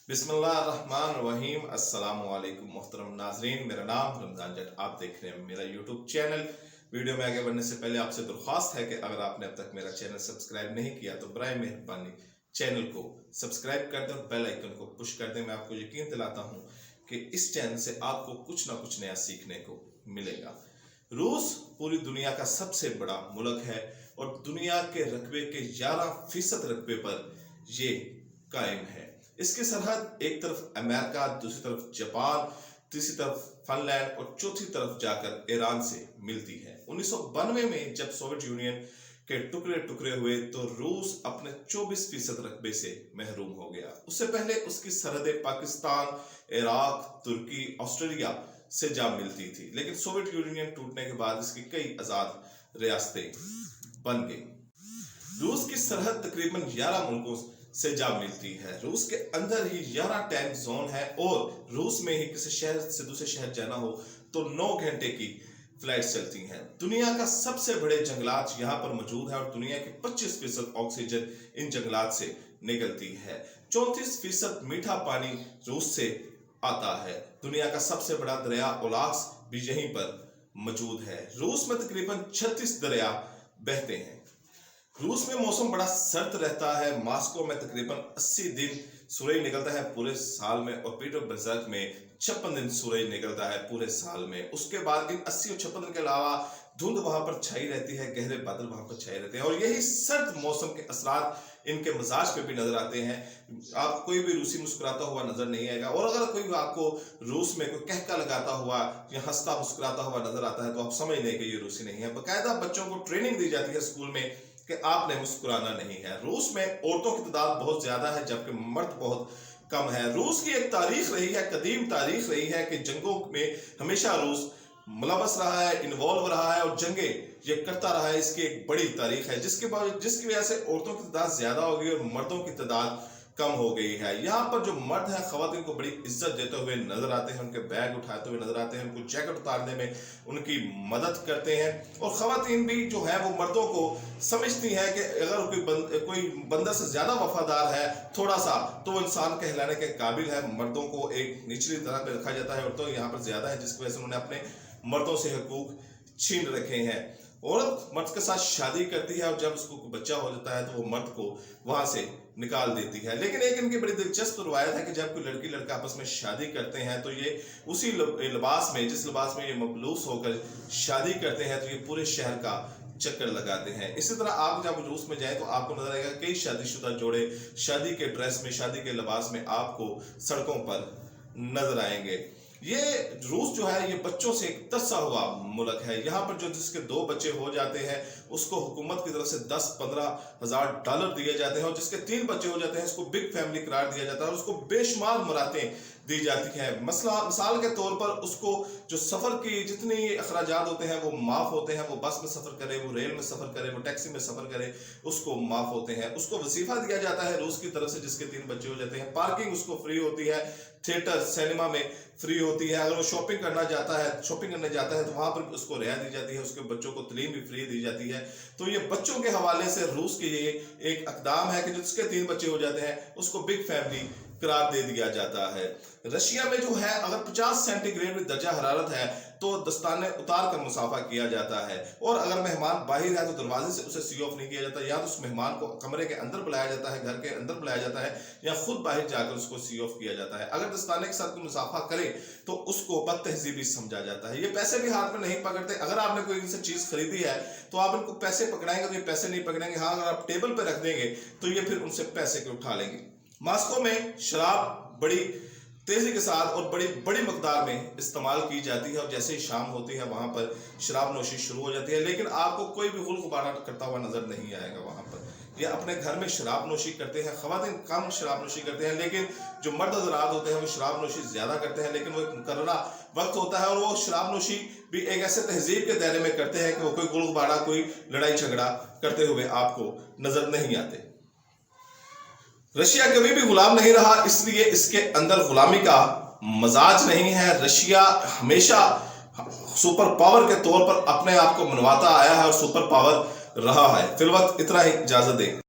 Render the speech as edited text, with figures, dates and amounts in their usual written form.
बिस्मिल्लाहिर्रहमानिर्रहीम। अस्सलाम वालेकुम मोहतरम नाजरीन, मेरा नाम रमजान जट, आप देख रहे हैं मेरा यूट्यूब चैनल। वीडियो में आगे बढ़ने से पहले आपसे दरख्वास्त है कि अगर आपने अब तक मेरा चैनल सब्सक्राइब नहीं किया तो बराए मेहरबानी चैनल को सब्सक्राइब कर दें और बेल आइकन को पुश कर दें। मैं आपको यकीन दिलाता हूँ कि इस चैनल से आपको कुछ ना कुछ नया सीखने को मिलेगा। रूस पूरी दुनिया का सबसे बड़ा मुल्क है और दुनिया के रकबे के 11% रकबे पर ये कायम है। इसकी सरहद एक तरफ अमेरिका, दूसरी तरफ जापान, तीसरी तरफ फिनलैंड और चौथी तरफ जाकर ईरान से मिलती है। 1992 में जब सोवियत यूनियन के टुकड़े टुकड़े हुए तो रूस अपने 24% रकबे से महरूम हो गया। उससे पहले उसकी सरहदें पाकिस्तान, इराक, तुर्की, ऑस्ट्रेलिया से जा मिलती थी, लेकिन सोवियत यूनियन टूटने के बाद इसकी कई आजाद रियासतें बन गई। रूस की सरहद तकरीबन 11 मुल्कों से जा मिलती है। रूस के अंदर ही 11 टाइम जोन है और रूस में ही किसी शहर से दूसरे शहर जाना हो तो 9 घंटे की फ्लाइट चलती हैं। दुनिया का सबसे बड़े जंगलात यहाँ पर मौजूद है और दुनिया की 25% ऑक्सीजन इन जंगलात से निकलती है। 34% मीठा पानी रूस से आता है। दुनिया का सबसे बड़ा दरिया ओलास भी यहीं पर मौजूद है। रूस में तकरीबन 36 दरिया बहते हैं। रूस में मौसम बड़ा सर्द रहता है। मॉस्को में तकरीबन 80 दिन सूरज निकलता है पूरे साल में और पीटरबर्ग में 56 दिन सूरज निकलता है पूरे साल में। उसके बाद इन 80 और 56 दिन के अलावा धुंध वहां पर छाई रहती है, गहरे बादल वहां पर छाए रहते हैं और यही सर्द मौसम के असरात इनके मिजाज पे भी नजर आते हैं। आप कोई भी रूसी मुस्कुराता हुआ नजर नहीं आएगा और अगर कोई आपको रूस में कोई कहका लगाता हुआ या हंसता मुस्कुराता हुआ नजर आता है तो आप समझ लें कि ये रूसी नहीं है। बाकायदा बच्चों को ट्रेनिंग दी जाती है स्कूल में कि आपने मुस्कुराना नहीं है। रूस में औरतों की तादाद बहुत ज्यादा है जबकि मर्द बहुत कम है। रूस की एक तारीख रही है, कदीम तारीख रही है कि जंगों में हमेशा रूस मुलवस रहा है, इन्वॉल्व रहा है और जंगे ये करता रहा है। इसकी एक बड़ी तारीख है जिसकी वजह से औरतों की तादाद ज्यादा हो गई और मर्दों की तादाद कम हो गई है। यहाँ पर जो मर्द है खवातीन को बड़ी इज्जत देते हुए नजर आते हैं, उनके बैग उठाते हुए नजर आते हैं, उनको जैकेट उतारने में उनकी मदद करते हैं और खवातीन भी जो है वो मर्दों को समझती है कि अगर कोई बंदा से ज्यादा वफादार है थोड़ा सा तो वो इंसान कहलाने के काबिल है। मर्दों को एक निचली तरह पे रखा जाता है, औरतों यहाँ पर ज्यादा है जिसकी वजह से उन्होंने अपने मर्दों से हकूक छीन रखे हैं। औरत मर्द के साथ शादी करती है और जब उसको बच्चा हो जाता है तो वो मर्द को वहां से निकाल देती है। लेकिन एक इनकी बड़ी दिलचस्प रवायत है कि जब कोई लड़की लड़का आपस में शादी करते हैं तो ये उसी लिबास में, जिस लिबास में ये मबलूस होकर शादी करते हैं, तो ये पूरे शहर का चक्कर लगाते हैं। इसी तरह आप जब रूस में जाए तो आपको नजर आएगा कई शादीशुदा जोड़े शादी के ड्रेस में, शादी के लिबास में आपको सड़कों पर नजर आएंगे। ये रूस जो है ये बच्चों से एक तरसा हुआ मुल्क है। यहाँ पर जो जिसके 2 बच्चे हो जाते हैं उसको हुकूमत की तरफ से 10-15 हज़ार डॉलर दिए जाते हैं और जिसके 3 बच्चे हो जाते हैं उसको बिग फैमिली करार दिया जाता है और उसको बेशुमार मुरादें दी जाती हैं। मिसाल के तौर पर उसको जो सफर की जितनी अखराजात होते हैं वो माफ होते हैं। वो बस में सफर करे, वो रेल में सफर करे, वो टैक्सी में सफर करे, उसको माफ होते हैं। उसको वजीफा दिया जाता है रूस की तरफ से जिसके 3 बच्चे हो जाते हैं। पार्किंग उसको फ्री होती है, थिएटर सिनेमा में फ्री होती है। अगर वो शॉपिंग करने जाता है तो वहां पर उसको रियायत दी जाती है। उसके बच्चों को तालीम भी फ्री दी जाती है। तो ये बच्चों के हवाले से रूस के ये एक इक़दाम है कि जिसके 3 बच्चे हो जाते हैं उसको बिग फैमिली करार दे दिया जाता है। रशिया में जो है अगर 50 सेंटीग्रेड दर्जा हरारत है तो दस्ताने उतार कर मुसाफा किया जाता है और अगर मेहमान बाहर है तो दरवाजे से उसे सी ऑफ नहीं किया जाता, या तो उस मेहमान को कमरे के अंदर बुलाया जाता है, घर के अंदर बुलाया जाता है, या खुद बाहर जाकर उसको सी ऑफ किया जाता है। अगर दस्ताने के साथ मुसाफा करे तो उसको बदतहजीबी समझा जाता है। ये पैसे भी हाथ में नहीं पकड़ते। अगर आपने कोई इनसे चीज खरीदी है तो आप इनको पैसे पकड़ाएंगे तो ये पैसे नहीं पकड़ेंगे। हाँ, अगर आप टेबल पर रख देंगे तो ये फिर उनसे पैसे के उठा लेंगे। मॉस्को में शराब बड़ी तेजी के साथ और बड़ी बड़ी मकदार में इस्तेमाल की जाती है और जैसे ही शाम होती है वहां पर शराब नोशी शुरू हो जाती है। लेकिन आपको कोई भी गुल गुबारा करता हुआ नजर नहीं आएगा। वहां पर ये अपने घर में शराब नोशी करते हैं। खवातीन कम शराब नोशी करते हैं, लेकिन जो मर्द हज़रात होते हैं वो शराब नोशी ज्यादा करते हैं। लेकिन वो एक मुकर्ररा वक्त होता है और वो शराब नोशी भी एक ऐसे तहजीब के दायरे में करते हैं कि वो कोई गुल गुबारा, कोई लड़ाई झगड़ा करते हुए आपको नजर नहीं आते। रशिया कभी भी गुलाम नहीं रहा, इसलिए इसके अंदर गुलामी का मजाज नहीं है। रशिया हमेशा सुपर पावर के तौर पर अपने आप को मनवाता आया है और सुपर पावर रहा है। फिलवक्त इतना ही, इजाजत दें।